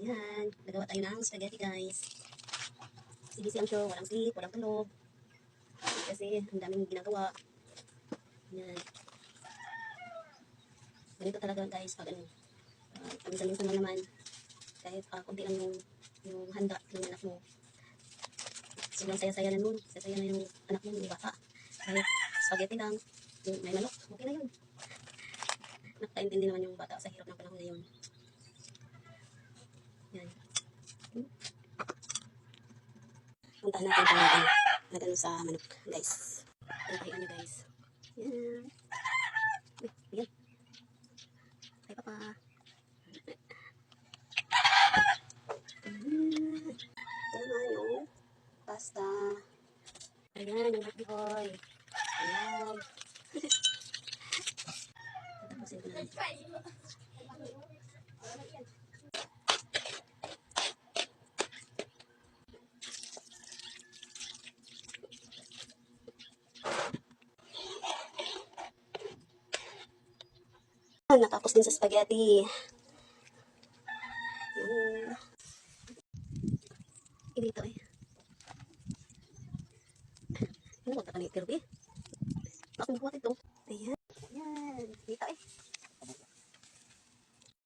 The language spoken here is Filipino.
Ayan, nagawa tayo ng spaghetti guys. Si Busy ang show, walang sleep, walang tulog. Kasi ang daming ginagawa. Ayan. Ganito talaga guys, pag ano, paminsan-minsan lang naman. Kahit kunti lang yung handa ng anak mo. Sobrang saya-saya na nun. Saya-saya na yung anak mo, yung bata. Kahit spaghetti lang, yung may manok, okay na yun. Nakaintindi naman yung bata sa hirap ng panahon na yun. Yan. Puntahan natin kung nagano sa manok, guys. Puntahan nyo, guys. Yan. Yan. Ay, papa. Tama yung pasta. Ayan, yung happy boy. Ayan. Tapusin ko na. Natapos din sa spaghetti. Dito eh. Ano ba ito? Bakit buhat ito?